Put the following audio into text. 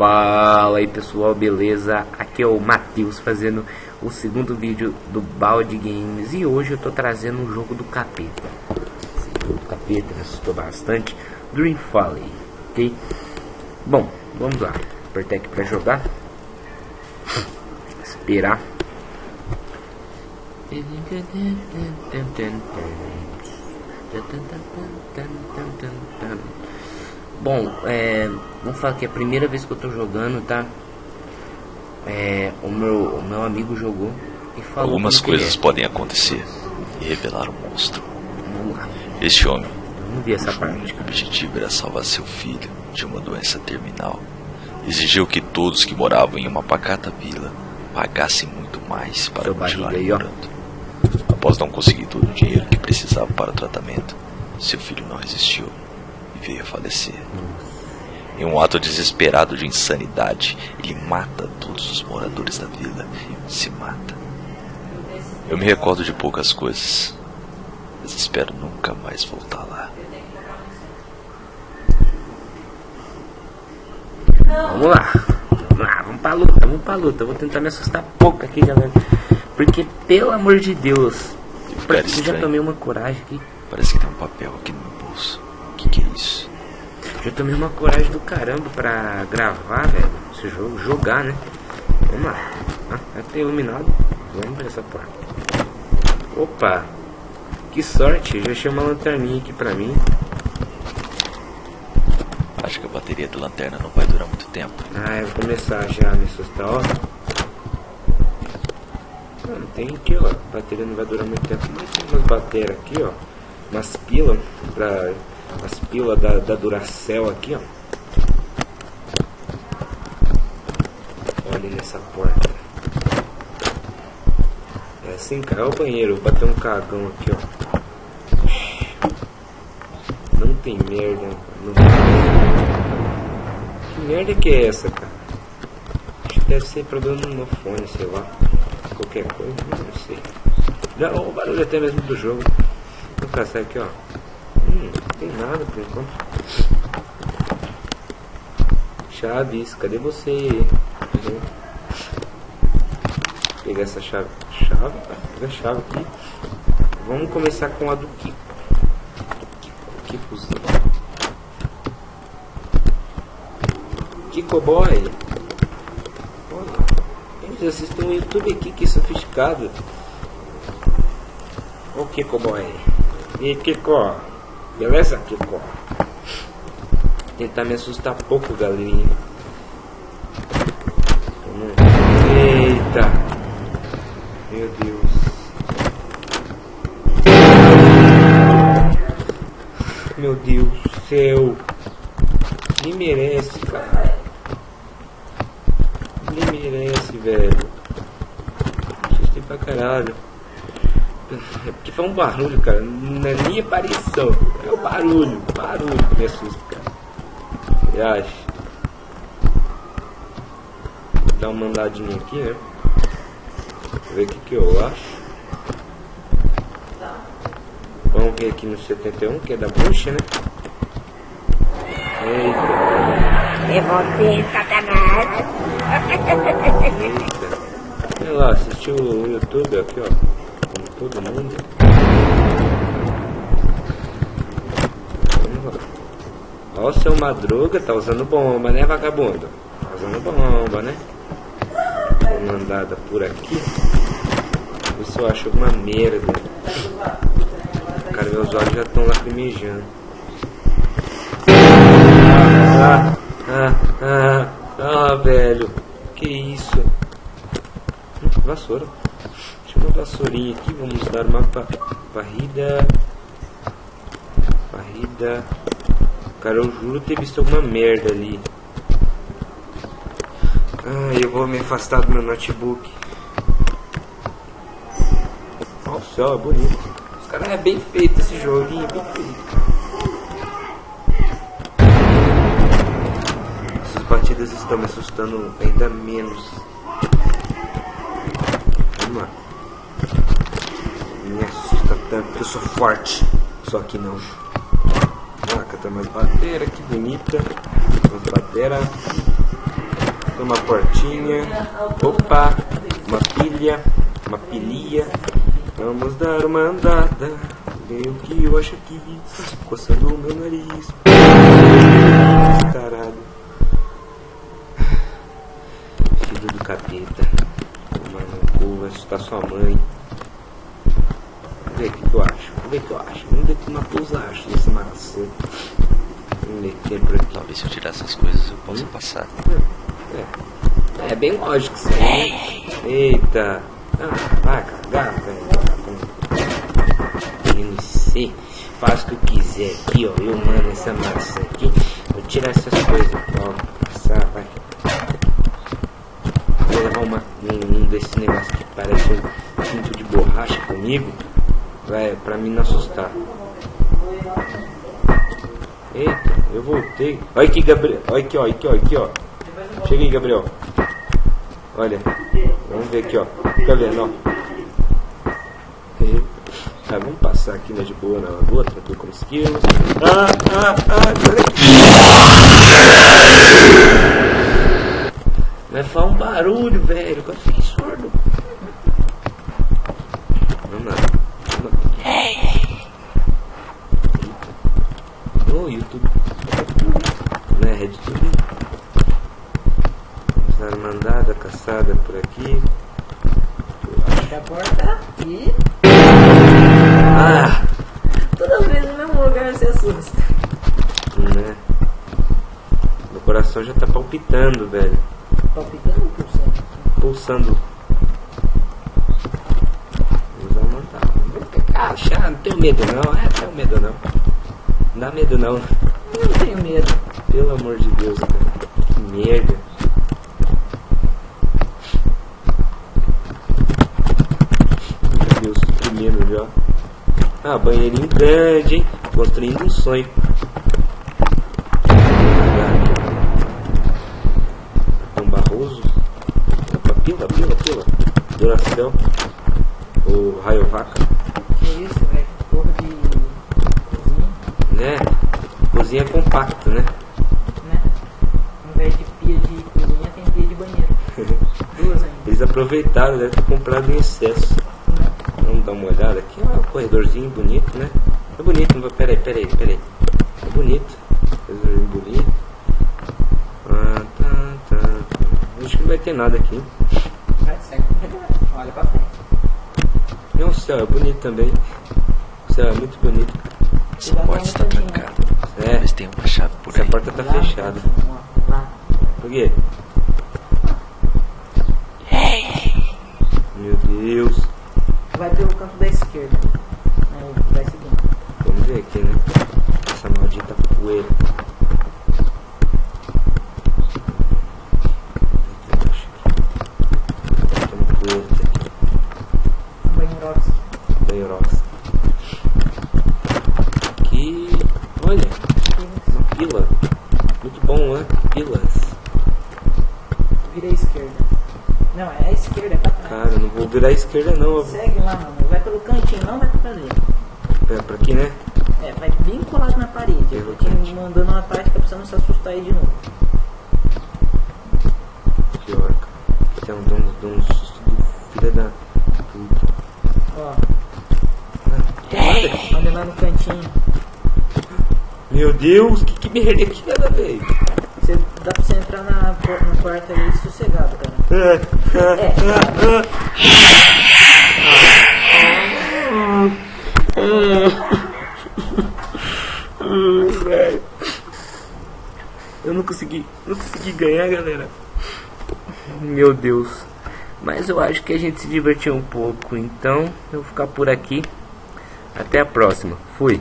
Fala aí pessoal, beleza? Aqui é o Matheus fazendo o segundo vídeo do Baldi Games. E hoje eu tô trazendo um jogo do capeta. Esse jogo do capeta me assustou bastante, Dream Valley, ok? Bom, vamos lá. Apertar aqui pra jogar. Esperar. Bom, vamos falar que é a primeira vez que eu tô jogando, tá? O meu amigo jogou e falou. Algumas coisas podem acontecer e revelar o monstro. Vamos lá. Este homem, Vamos ver essa parte. O único objetivo era salvar seu filho de uma doença terminal. Exigiu que todos que moravam em uma pacata vila pagassem muito mais para continuar morando. Após não conseguir todo o dinheiro que precisava para o tratamento, seu filho não resistiu e veio a falecer. Em um ato desesperado de insanidade, ele mata todos os moradores da vila e se mata. Eu me recordo de poucas coisas, mas espero nunca mais voltar lá. Vamos lá, vamos pra luta, Vou tentar me assustar pouco aqui, galera. Porque, pelo amor de Deus, eu já tomei uma coragem aqui. Parece que tem um papel aqui no meu bolso. O que é isso? Já tomei uma coragem do caramba pra gravar, velho. Esse jogo, jogar, né? Vamos lá. Vai ter iluminado. Vamos ver essa porta. Opa! Que sorte, já achei uma lanterninha aqui pra mim. Acho que a bateria da lanterna não vai durar muito tempo. Eu vou começar já a me assustar, ó. Tem aqui, ó. A bateria não vai durar muito tempo, mas tem umas baterias aqui, ó. Umas pilas as pilas da Duracell aqui, ó. Olha nessa porta. É assim, cara. Olha o banheiro. Vou bater um cagão aqui, ó. Não tem merda, não tem merda. Que merda que é essa, cara? Acho que deve ser problema no meu fone, sei lá. Qualquer coisa, não sei. Não, o barulho até mesmo do jogo. Vou caçar aqui, ó. Não tem nada por enquanto. Chaves, cadê você? Vou pegar essa chave. Pega a chave aqui. Vamos começar com a do Kiko. Kikozinho. Kiko Boy. Eles assistem um YouTube aqui, que sofisticado. O Kiko Boy. E Kiko, beleza, Kiko? Tentar me assustar pouco, galerinha. Eita! Meu Deus. Meu Deus do céu. Nem merece, cara. Nem merece, velho. Assustei pra caralho. É porque foi um barulho, cara. Não é nem aparição. É o barulho que me assusta, cara. Viagem. Vou dar uma andadinha aqui, né? Vou ver o que eu acho. Vamos ver aqui no 71, que é da bucha, né? Eita. É você, Satanás. Eita. Sei lá, assistiu o YouTube aqui, ó. Como todo mundo. Ó, o seu Madruga tá usando bomba, né, vagabundo? Tá usando bomba, né? Dá uma andada por aqui. Ver se eu acho alguma merda. Cara, meus olhos já estão lacrimejando. Velho. Que isso? Vassoura. Deixa uma vassourinha aqui. Vamos dar uma varrida. Cara, eu juro ter visto alguma merda ali. Eu vou me afastar do meu notebook. Nossa, ó, bonito. Os caras é bem feito esse joguinho, bem feito, cara. Essas batidas estão me assustando ainda menos. Vamos lá. Me assusta tanto porque eu sou forte. Só que não. Tem mais bateria, que bonita. Mais bateria. Tem uma portinha. Opa, uma pilha. Uma pilha. Vamos dar uma andada. Vem o que eu acho aqui. Coçando o meu nariz. Caralho. Filho do capeta. Tomar no cu, vai assustar sua mãe. Vamos ver o que eu acho. Vamos ver o que eu acho. Vamos ver que uma coisa eu acho desse maçã. Vamos ver o que tem por aqui. Talvez se eu tirar essas coisas eu possa passar. É bem lógico isso aí. Eita. Ah, vai cagar, velho. Você faz o que eu quiser aqui, ó. Eu mando essa maçã aqui. Vou tirar essas coisas. Ó, passar, vai. Vou levar um desse negócio que parece um pinto de borracha comigo. Vai, pra mim não assustar. Eita, eu voltei. Olha aqui, Gabriel. Olha aqui, ó. Aqui, ó. Chega aí, Gabriel. Olha. Vamos ver aqui, ó. Fica vendo, ó. Ah, vamos passar aqui na de boa, na lagoa, tranquilo como esquilos. Vai falar um barulho, velho. Eu fiquei surdo. Vamos lá. Ô, YouTube. Né, RedTube. Vamos dar uma andada, caçada por aqui. Fecha a porta e... Ah! Toda vez no mesmo lugar você assusta. Né? Meu coração já tá palpitando, velho. Palpitando ou pulsando? Pulsando. Vou usar uma tala. Ah, não tenho medo não. Não tenho medo não. Não dá medo não. Eu não tenho medo. Pelo amor de Deus, cara. Que merda. Meu Deus, primeiro já. Ah, banheirinho grande, hein? Construindo um sonho. Tem um Barroso. Opa, pila. Duracell. O Raio Vaca. Que isso, velho? Porra de cozinha, Né? Cozinha compacta, né? né? Ao invés de pia de cozinha, tem pia de banheiro. Duas ainda. Eles aproveitaram, deve ter comprado em excesso. Vamos dar uma olhada aqui. Ah, um corredorzinho bonito, né? É bonito, não vai... Peraí. É bonito. Corredorzinho bonito. Ah, tá. Acho que não vai ter nada aqui. Vai, segue. Olha pra frente. E o céu é bonito também. O céu é muito bonito. Essa porta está trancada. É. Mas tem uma chave por Essa aí. porta tá fechada. Lá. Por quê? Meu Deus. Vai pelo canto da esquerda. Aí, vai seguindo. Vamos ver aqui, né? Essa maldita poeira. Tem uma poeira aqui. Banheirox. Aqui. Olha. Uma pila. Muito bom, né? Pilas. Vira a esquerda. Não, é a esquerda, é pra trás. Cara, eu não vou virar a esquerda não. Eu vou... Segue lá, mano. Vai pelo cantinho, não vai pra dentro. Pra aqui, né? É, vai bem colado na parede. Pelo Eu tô te cantinho. mandando uma tática pra você não se assustar aí de novo. Pior, cara. Tem um susto do filho da puta. Ó, Nada. olha lá no cantinho. Meu Deus, que merda que nada, velho. Dá pra você entrar no quarto ali sossegado, cara. Velho. Eu não consegui ganhar, galera. Meu Deus. Mas eu acho que a gente se divertiu um pouco. Então eu vou ficar por aqui. Até a próxima. Fui.